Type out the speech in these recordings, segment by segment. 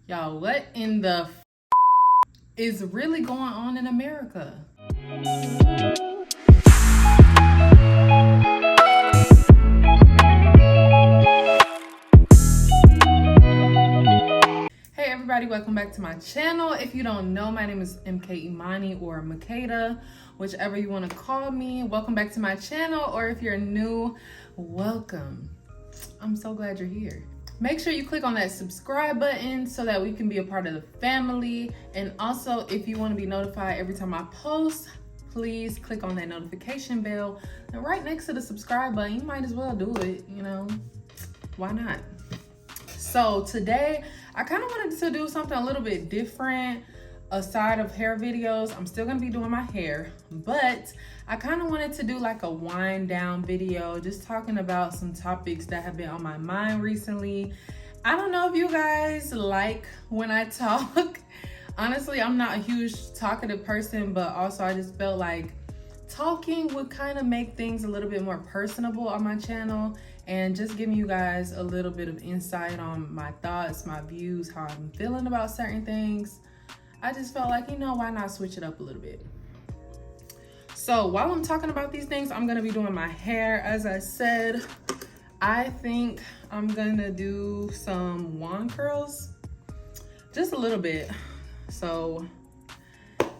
Y'all, what in the is really going on in America? Hey everybody, welcome back to my channel. If you don't know, my name is MK Imani or Makeda, whichever you want to call me. Welcome back to my channel, or if you're new, welcome. I'm so glad you're here. Make sure you click on that subscribe button so that we can be a part of the family. And also, if you want to be notified every time I post, please click on that notification bell. And right next to the subscribe button, you might as well do it, why not? So today, I kind of wanted to do something a little bit different aside of hair videos. I'm still gonna be doing my hair, but I kind of wanted to do like a wind down video, just talking about some topics that have been on my mind recently. I don't know if you guys like when I talk. Honestly, I'm not a huge talkative person, but also I just felt like talking would kind of make things a little bit more personable on my channel and just giving you guys a little bit of insight on my thoughts, my views, how I'm feeling about certain things. I just felt like, why not switch it up a little bit? So while I'm talking about these things, I'm gonna be doing my hair. As I said, I think I'm gonna do some wand curls, just a little bit. So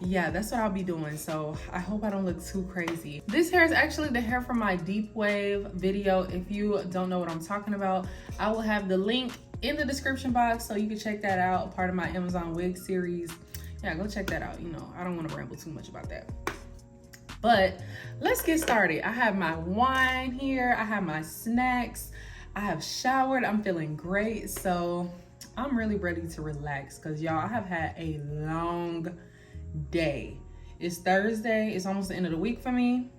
yeah, that's what I'll be doing. So I hope I don't look too crazy. This hair is actually the hair from my deep wave video. If you don't know what I'm talking about, I will have the link in the description box so you can check that out, part of my Amazon wig series. Yeah, go check that out. I don't want to ramble too much about that. But let's get started. I have my wine here. I have my snacks. I have showered. I'm feeling great. So I'm really ready to relax because y'all, I have had a long day. It's Thursday. It's almost the end of the week for me.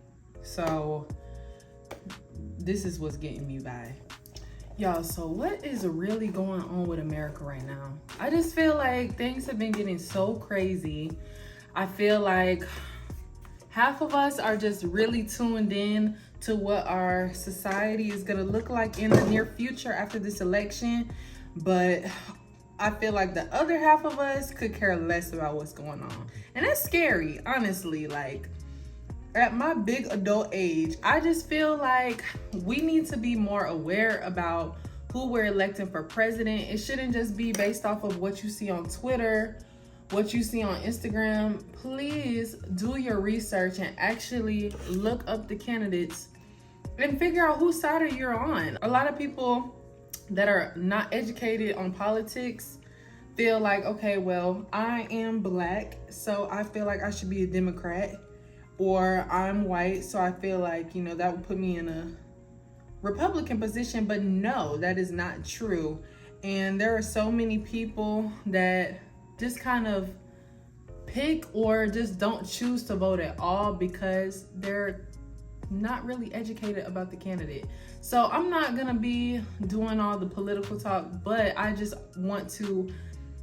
So this is what's getting me by. Y'all, so what is really going on with America right now? I just feel like things have been getting so crazy. I feel like half of us are just really tuned in to what our society is gonna look like in the near future after this election. But I feel like the other half of us could care less about what's going on. And that's scary, honestly. Like, at my big adult age, I just feel like we need to be more aware about who we're electing for president. It shouldn't just be based off of what you see on Twitter, what you see on Instagram. Please do your research and actually look up the candidates and figure out whose side you're on. A lot of people that are not educated on politics feel like, okay, well, I am Black, so I feel like I should be a Democrat. Or I'm white, so I feel like, that would put me in a Republican position. But no, that is not true. And there are so many people that just kind of pick or just don't choose to vote at all because they're not really educated about the candidate. So I'm not gonna be doing all the political talk, but I just want to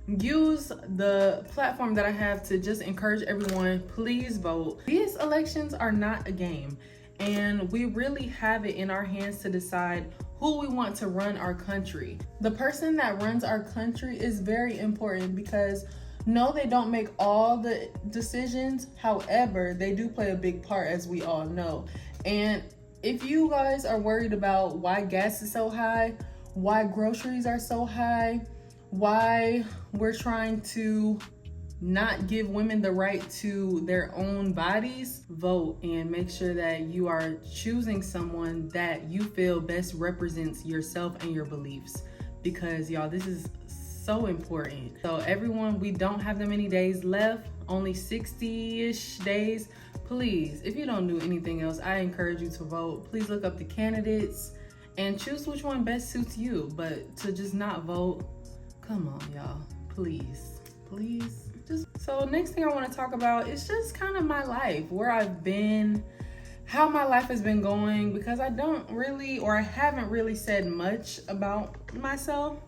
use the platform that I have to just encourage everyone, please vote. These elections are not a game, and we really have it in our hands to decide who we want to run our country. The person that runs our country is very important because no, they don't make all the decisions. However, they do play a big part, as we all know. And if you guys are worried about why gas is so high, why groceries are so high, why we're trying to not give women the right to their own bodies, vote and make sure that you are choosing someone that you feel best represents yourself and your beliefs. Because y'all, this is so important. So everyone, we don't have that many days left, only 60-ish days. Please, if you don't do anything else, I encourage you to vote. Please look up the candidates and choose which one best suits you. But to just not vote, come on, y'all, please. So next thing I want to talk about is just kind of my life, where I've been, how my life has been going, because I haven't really said much about myself.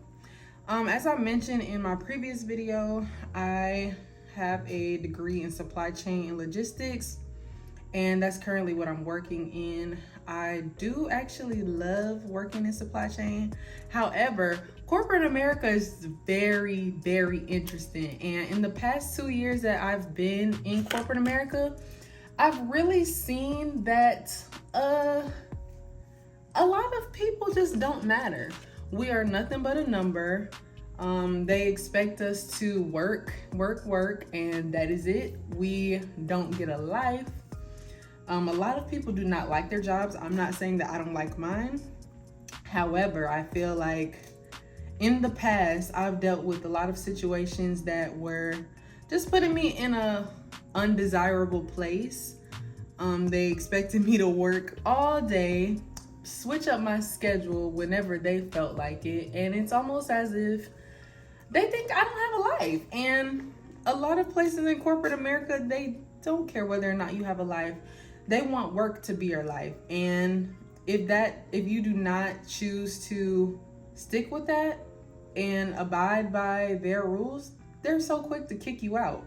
As I mentioned in my previous video, I have a degree in supply chain and logistics, and that's currently what I'm working in. I do actually love working in supply chain. However, of corporate America is very, very interesting. And in the past 2 years that I've been in corporate America, I've really seen that a lot of people just don't matter. We are nothing but a number. They expect us to work, and that is it. We don't get a life. A lot of people do not like their jobs. I'm not saying that I don't like mine. However, I feel like in the past, I've dealt with a lot of situations that were just putting me in a undesirable place. They expected me to work all day, switch up my schedule whenever they felt like it, and it's almost as if they think I don't have a life. And a lot of places in corporate America, they don't care whether or not you have a life. They want work to be your life. And if you do not choose to stick with that and abide by their rules, they're so quick to kick you out.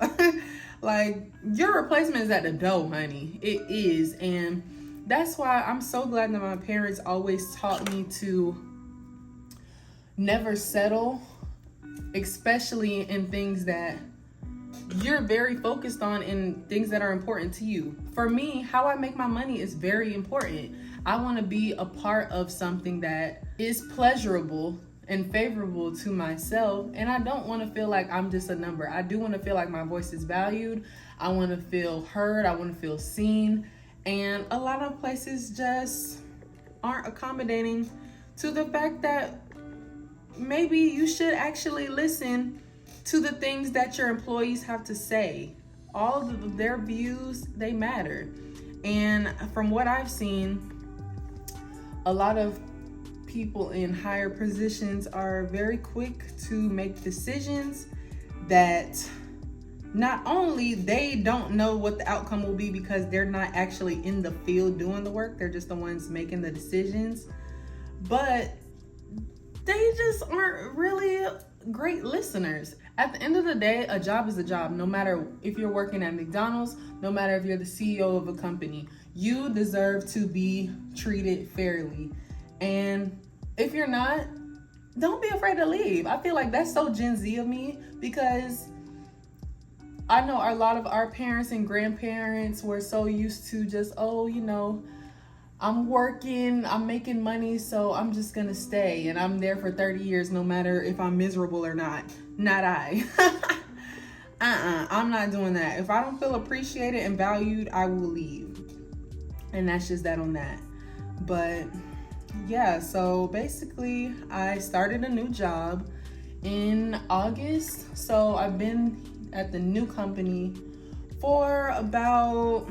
Like, your replacement is at the door, honey. It is. And that's why I'm so glad that my parents always taught me to never settle, especially in things that you're very focused on and things that are important to you. For me, how I make my money is very important. I want to be a part of something that is pleasurable and favorable to myself, and I don't want to feel like I'm just a number. I do want to feel like my voice is valued. I want to feel heard. I want to feel seen. And a lot of places just aren't accommodating to the fact that maybe you should actually listen to the things that your employees have to say. All of their views, they matter. And from what I've seen, a lot of people in higher positions are very quick to make decisions that not only they don't know what the outcome will be because they're not actually in the field doing the work, they're just the ones making the decisions, but they just aren't really great listeners. At the end of the day, a job is a job. No matter if you're working at McDonald's, no matter if you're the CEO of a company, you deserve to be treated fairly. And if you're not, don't be afraid to leave. I feel like that's so Gen Z of me, because I know a lot of our parents and grandparents were so used to just, I'm working, I'm making money, so I'm just gonna stay, and I'm there for 30 years no matter if I'm miserable or not. Not I. I'm not doing that. If I don't feel appreciated and valued, I will leave. And that's just that on that. But yeah, so basically I started a new job in August. So I've been at the new company for about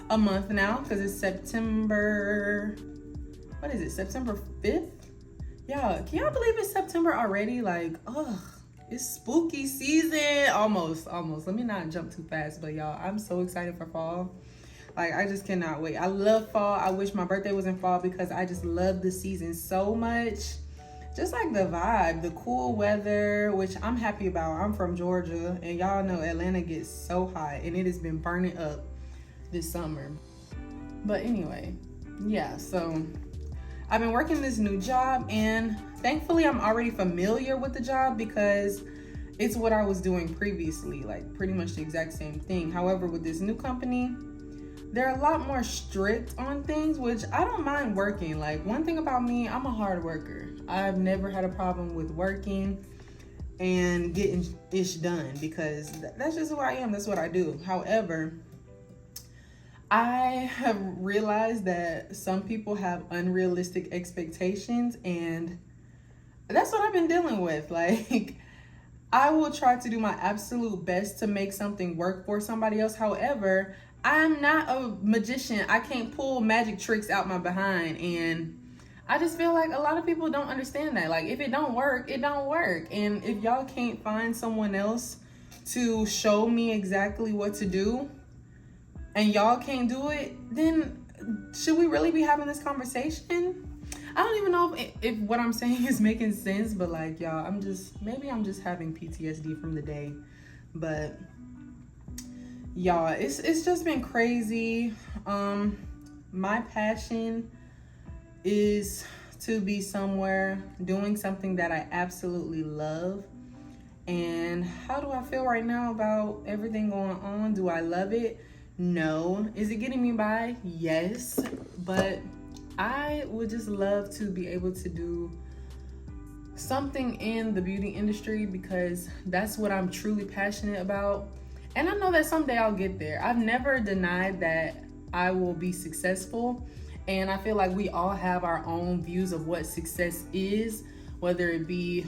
a month now, because it's September 5th? Yeah, can y'all believe it's September already? Like, it's spooky season. Almost. Let me not jump too fast, but y'all, I'm so excited for fall. Like, I just cannot wait. I love fall. I wish my birthday was in fall because I just love the season so much. Just like the vibe, the cool weather, which I'm happy about. I'm from Georgia, and y'all know Atlanta gets so hot, and it has been burning up this summer. But anyway, yeah, so I've been working this new job, and thankfully I'm already familiar with the job because it's what I was doing previously, like pretty much the exact same thing. However, with this new company, they're a lot more strict on things, which I don't mind working. Like, one thing about me, I'm a hard worker. I've never had a problem with working and getting ish done because that's just who I am. That's what I do. However, I have realized that some people have unrealistic expectations, and that's what I've been dealing with. Like, I will try to do my absolute best to make something work for somebody else. However, I'm not a magician. I can't pull magic tricks out my behind, and I just feel like a lot of people don't understand that. Like, if it don't work, it don't work. And if y'all can't find someone else to show me exactly what to do, and y'all can't do it, then should we really be having this conversation? I don't even know if what I'm saying is making sense, but like, y'all, maybe I'm just having PTSD from the day. But y'all, it's just been crazy. My passion is to be somewhere doing something that I absolutely love. And how do I feel right now about everything going on? Do I love it? No. Is it getting me by? Yes. But I would just love to be able to do something in the beauty industry because that's what I'm truly passionate about. And I know that someday I'll get there. I've never denied that I will be successful. And I feel like we all have our own views of what success is, whether it be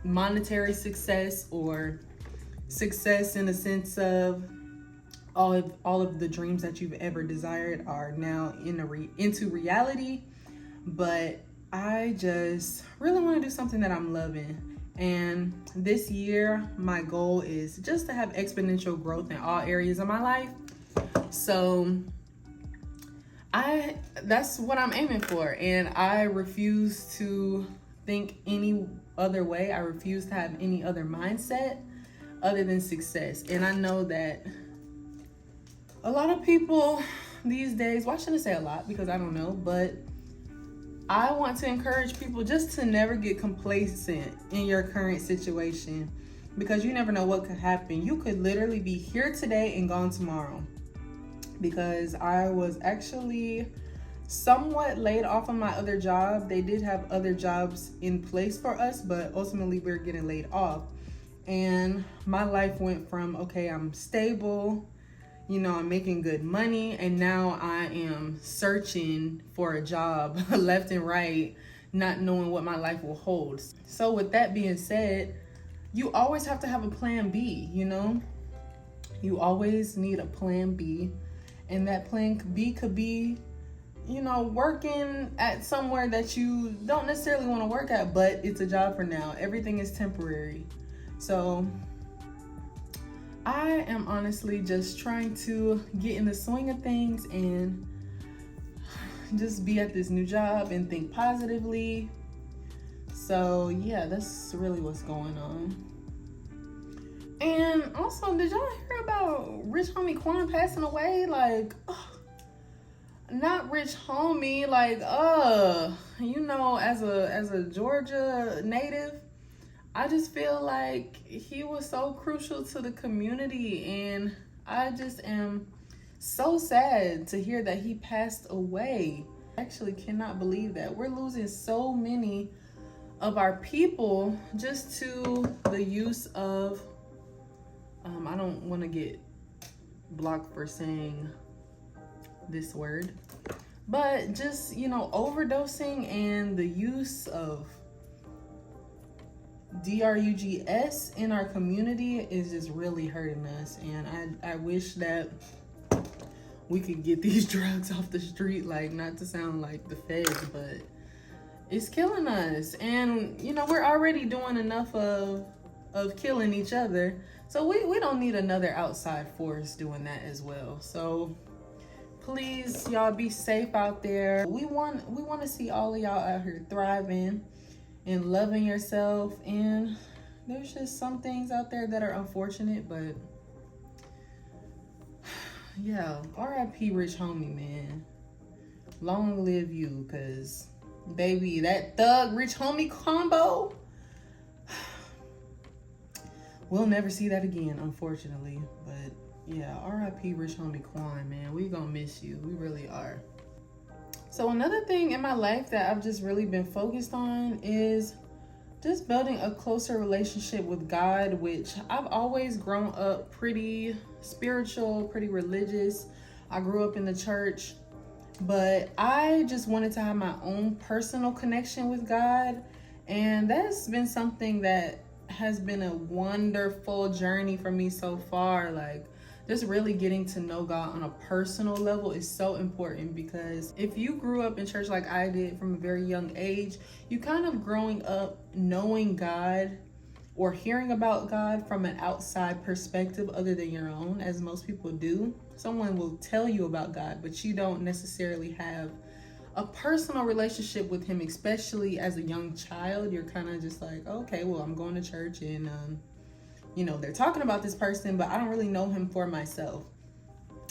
monetary success or success in the sense of all of the dreams that you've ever desired are now into reality. But I just really want to do something that I'm loving. And this year, my goal is just to have exponential growth in all areas of my life. So that's what I'm aiming for. And I refuse to think any other way. I refuse to have any other mindset other than success. And I know that a lot of people these days, well, I shouldn't say a lot because I don't know, but I want to encourage people just to never get complacent in your current situation because you never know what could happen. You could literally be here today and gone tomorrow. Because I was actually somewhat laid off on my other job. They did have other jobs in place for us, but ultimately we're getting laid off. And my life went from, okay, I'm stable, I'm making good money, and now I am searching for a job left and right, not knowing what my life will hold. So with that being said, you always have to have a plan B, You always need a plan B. And that plan B could be, working at somewhere that you don't necessarily want to work at, but it's a job for now. Everything is temporary. So I am honestly just trying to get in the swing of things and just be at this new job and think positively. So yeah, that's really what's going on. And also, did y'all hear about Rich Homie Quan passing away? Not Rich Homie, as a Georgia native, I just feel like he was so crucial to the community, and I just am so sad to hear that he passed away. I actually cannot believe that. We're losing so many of our people just to the use of I don't want to get blocked for saying this word, but just, overdosing and the use of drugs in our community is just really hurting us. And I wish that we could get these drugs off the street, not to sound like the feds, but it's killing us. And, we're already doing enough of killing each other. So we don't need another outside force doing that as well. So please, y'all, be safe out there. We want to see all of y'all out here thriving and loving yourself. And there's just some things out there that are unfortunate, but yeah, R.I.P. Rich Homie, man. Long live you, cause baby, that thug Rich Homie combo, we'll never see that again, unfortunately. But yeah, R.I.P. Rich Homie Quan, man. We gonna miss you. We really are. So another thing in my life that I've just really been focused on is just building a closer relationship with God, which I've always grown up pretty spiritual, pretty religious. I grew up in the church, but I just wanted to have my own personal connection with God. And that's been something that has been a wonderful journey for me so far. Just really getting to know God on a personal level is so important, because if you grew up in church like I did from a very young age, you kind of growing up knowing God or hearing about God from an outside perspective other than your own, as most people do. Someone will tell you about God, but you don't necessarily have a personal relationship with him, especially as a young child. You're kind of just like, okay, well, I'm going to church and, they're talking about this person, but I don't really know him for myself.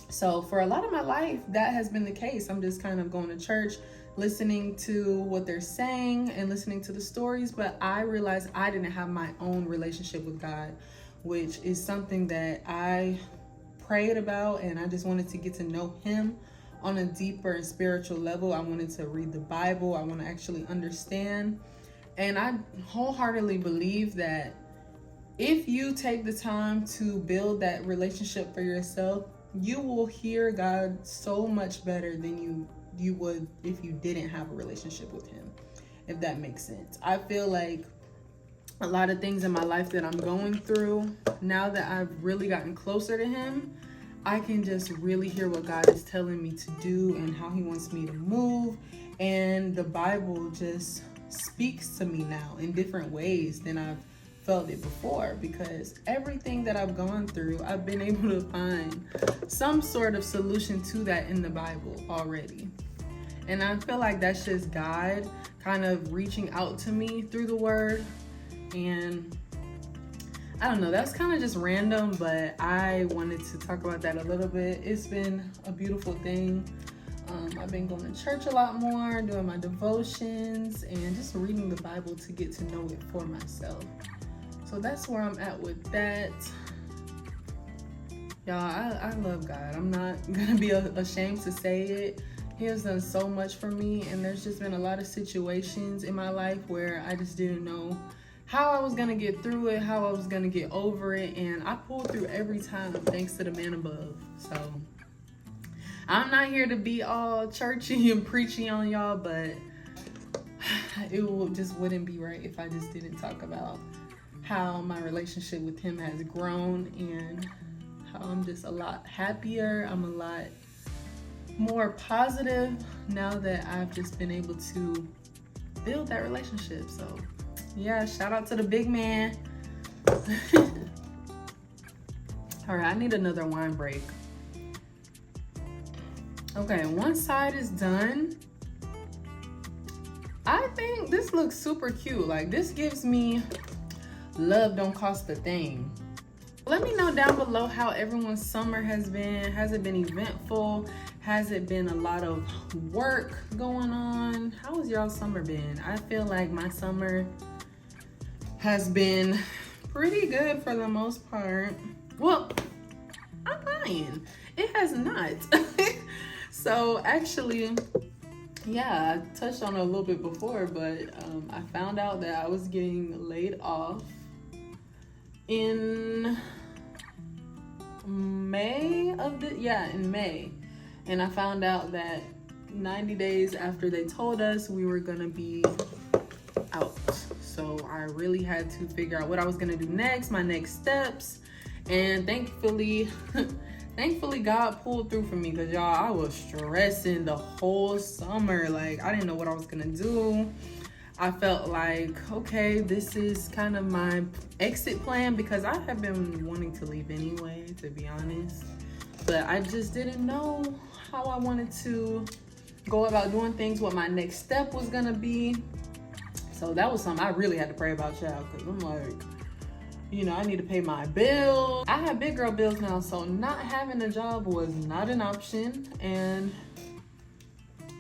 So for a lot of my life, that has been the case. I'm just kind of going to church, listening to what they're saying and listening to the stories. But I realized I didn't have my own relationship with God, which is something that I prayed about, and I just wanted to get to know him on a deeper and spiritual level. I wanted to read the Bible. I want to actually understand. And I wholeheartedly believe that if you take the time to build that relationship for yourself, you will hear God so much better than you would if you didn't have a relationship with him, if that makes sense. I feel like a lot of things in my life that I'm going through, now that I've really gotten closer to him, I can just really hear what God is telling me to do and how he wants me to move. And the Bible just speaks to me now in different ways than I've felt it before, because everything that I've gone through, I've been able to find some sort of solution to that in the Bible already. And I feel like that's just God kind of reaching out to me through the word. And I don't know, that's kind of just random, but I wanted to talk about that a little bit. It's been a beautiful thing. I've been going to church a lot more, doing my devotions, and just reading the Bible to get to know it for myself. So that's where I'm at with that. Y'all, I love God. I'm not gonna be ashamed to say it. He has done so much for me, and there's just been a lot of situations in my life where I just didn't know how I was gonna get through it, how I was gonna get over it, and I pulled through every time thanks to the man above. So I'm not here to be all churchy and preachy on y'all, but just wouldn't be right if I just didn't talk about how my relationship with him has grown and how I'm just a lot happier. I'm a lot more positive now that I've just been able to build that relationship. So yeah, shout out to the big man. All right, I need another wine break. Okay, one side is done. I think this looks super cute. Like, this gives me love don't cost a thing. Let me know down below how everyone's summer has been. Has it been eventful? Has it been a lot of work going on? How has y'all summer been? I feel like my summer has been pretty good for the most part. Well, I'm lying. It has not. So actually, yeah, I touched on it a little bit before, but I found out that I was getting laid off in May. And I found out that 90 days after they told us we were gonna be out. So I really had to figure out what I was gonna do next, my next steps. And thankfully God pulled through for me, because y'all, I was stressing the whole summer. Like, I didn't know what I was gonna do. I felt like, okay, this is kind of my exit plan, because I have been wanting to leave anyway, to be honest. But I just didn't know how I wanted to go about doing things, what my next step was gonna be. So that was something I really had to pray about, y'all, because I'm like, you know, I need to pay my bills. I have big girl bills now, so not having a job was not an option, and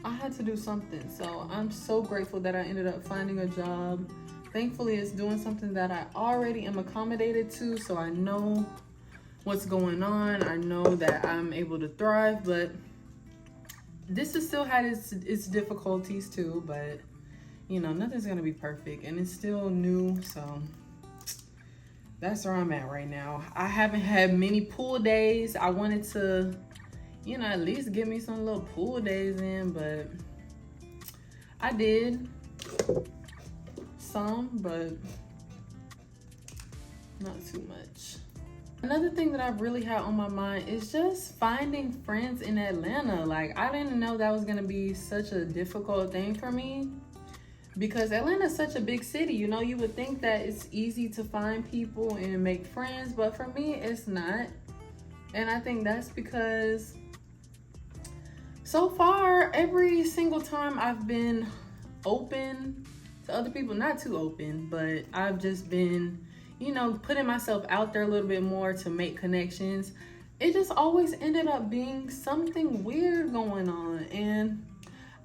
I had to do something. So I'm so grateful that I ended up finding a job. Thankfully, it's doing something that I already am accommodated to, so I know what's going on. I know that I'm able to thrive, but this has still had its difficulties too. But you know, nothing's gonna be perfect, and it's still new, so that's where I'm at right now. I haven't had many pool days. I wanted to, you know, at least get me some little pool days in, but I did some, but not too much. Another thing that I've really had on my mind is just finding friends in Atlanta. Like, I didn't know that was gonna be such a difficult thing for me, because Atlanta is such a big city. You know, you would think that it's easy to find people and make friends, but for me, it's not. And I think that's because so far, every single time I've been open to other people, not too open, but I've just been, you know, putting myself out there a little bit more to make connections. it just always ended up being something weird going on. And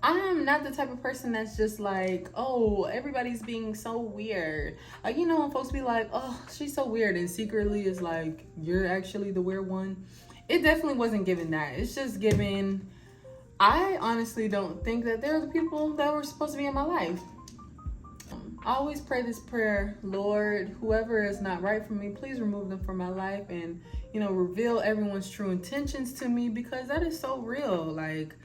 I am not the type of person that's just like, oh, everybody's being so weird. Like, you know, when folks be like, oh, she's so weird, and secretly it's like, you're actually the weird one. It definitely wasn't given that. It's just given, I honestly don't think that they're the people that were supposed to be in my life. I always pray this prayer: Lord, whoever is not right for me, please remove them from my life, and, you know, reveal everyone's true intentions to me, because that is so real. Like,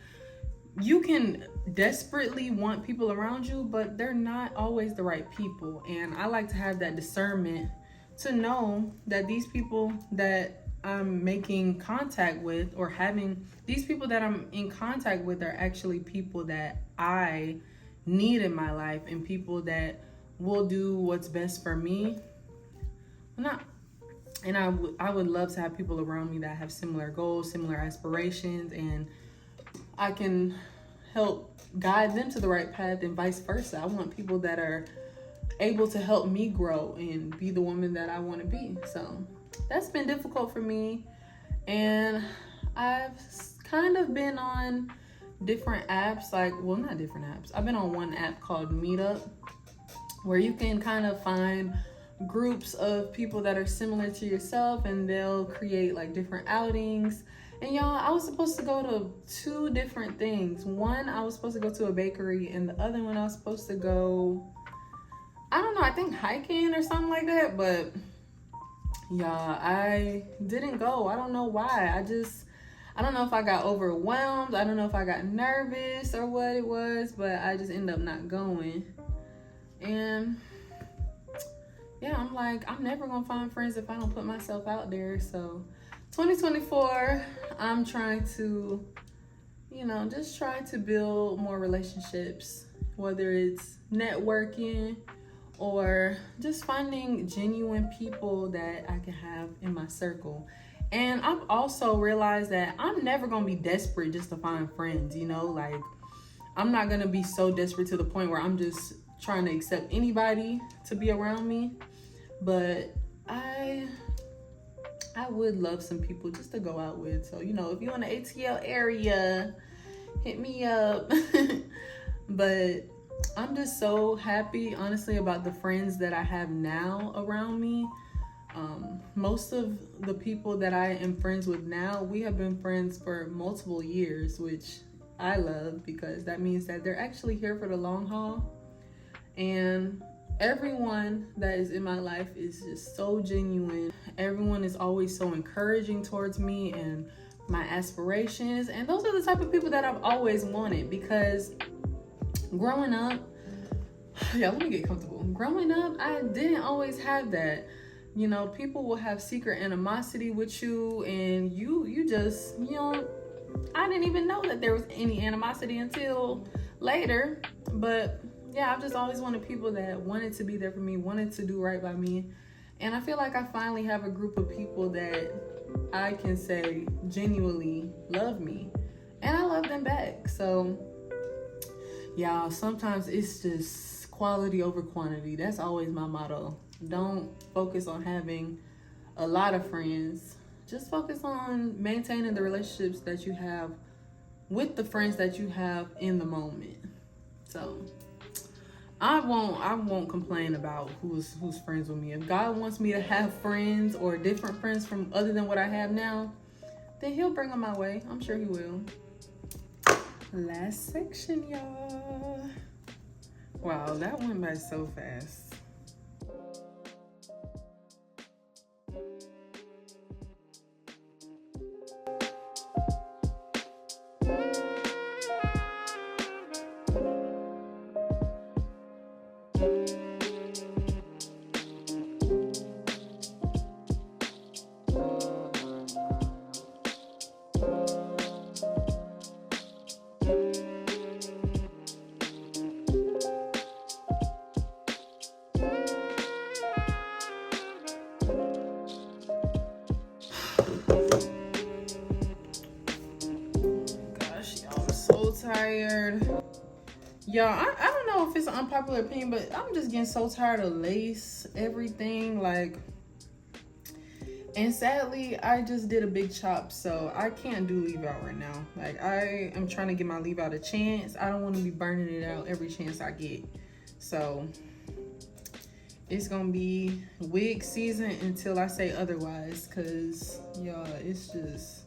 you can desperately want people around you, but they're not always the right people. And I like to have that discernment to know that these people that I'm making contact with, or having these people that I'm in contact with, are actually people that I need in my life, and people that will do what's best for me. I would love to have people around me that have similar goals, similar aspirations, and I can help guide them to the right path, and vice versa. I want people that are able to help me grow and be the woman that I want to be. So that's been difficult for me. And I've kind of been on different apps, not different apps. I've been on one app called Meetup, where you can kind of find groups of people that are similar to yourself, and they'll create like different outings. And y'all, I was supposed to go to two different things. One, I was supposed to go to a bakery, and the other one I was supposed to go, I don't know, I think hiking or something like that. But y'all, I didn't go. I don't know why. I don't know if I got overwhelmed. I don't know if I got nervous or what it was, but I just ended up not going. And yeah, I'm like, I'm never gonna find friends if I don't put myself out there. So 2024, I'm trying to, just try to build more relationships, whether it's networking or just finding genuine people that I can have in my circle. And I've also realized that I'm never going to be desperate just to find friends, like I'm not going to be so desperate to the point where I'm just trying to accept anybody to be around me. But I would love some people just to go out with. So, if you're in the ATL area, hit me up. But I'm just so happy, honestly, about the friends that I have now around me. Most of the people that I am friends with now, we have been friends for multiple years, which I love, because that means that they're actually here for the long haul. And everyone that is in my life is just so genuine. Everyone is always so encouraging towards me and my aspirations. And those are the type of people that I've always wanted, because growing up, let me get comfortable. Growing up, I didn't always have that. People will have secret animosity with you, and you just, I didn't even know that there was any animosity until later. But yeah, I've just always wanted people that wanted to be there for me, wanted to do right by me. And I feel like I finally have a group of people that I can say genuinely love me, and I love them back. So y'all, sometimes it's just quality over quantity. That's always my motto. Don't focus on having a lot of friends. Just focus on maintaining the relationships that you have with the friends that you have in the moment. So I won't complain about who's friends with me. If God wants me to have friends or different friends from other than what I have now, then he'll bring them my way. I'm sure he will. Last section, y'all. Wow, that went by so fast. Tired. Y'all, I don't know if it's an unpopular opinion, but I'm just getting so tired of lace everything. Like, And sadly, I just did a big chop, so I can't do leave out right now. Like, I am trying to give my leave out a chance. I don't want to be burning it out every chance I get. So it's gonna be wig season until I say otherwise, cause y'all, it's just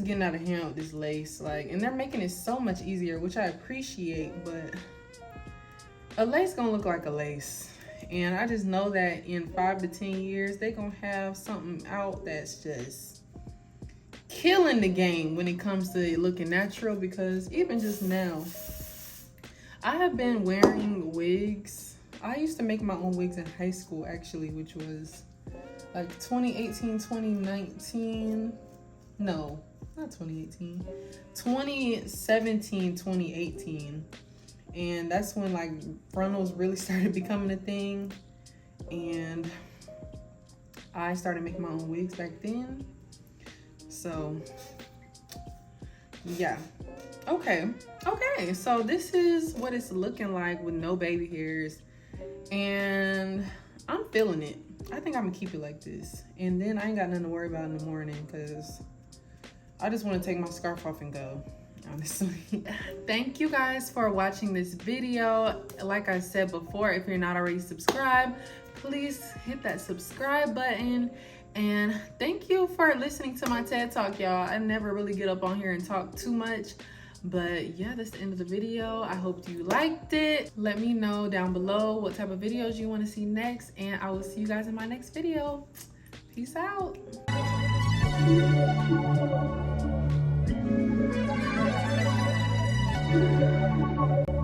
getting out of hand with this lace. Like, and they're making it so much easier, which I appreciate, but a lace gonna look like a lace. And I just know that in 5 to 10 years, they're gonna have something out that's just killing the game when it comes to looking natural. Because even just now, I have been wearing wigs. I used to make my own wigs in high school, actually, which was like 2018, 2019. No, not 2018. 2017, 2018. And that's when like frontals really started becoming a thing. And I started making my own wigs back then. So yeah. Okay, so this is what it's looking like with no baby hairs. And I'm feeling it. I think I'm gonna keep it like this. And then I ain't got nothing to worry about in the morning, because I just want to take my scarf off and go, honestly. Thank you guys for watching this video. Like I said before, if you're not already subscribed, please hit that subscribe button. And thank you for listening to my TED Talk, y'all. I never really get up on here and talk too much. But yeah, that's the end of the video. I hope you liked it. Let me know down below what type of videos you want to see next. And I will see you guys in my next video. Peace out. Thank you.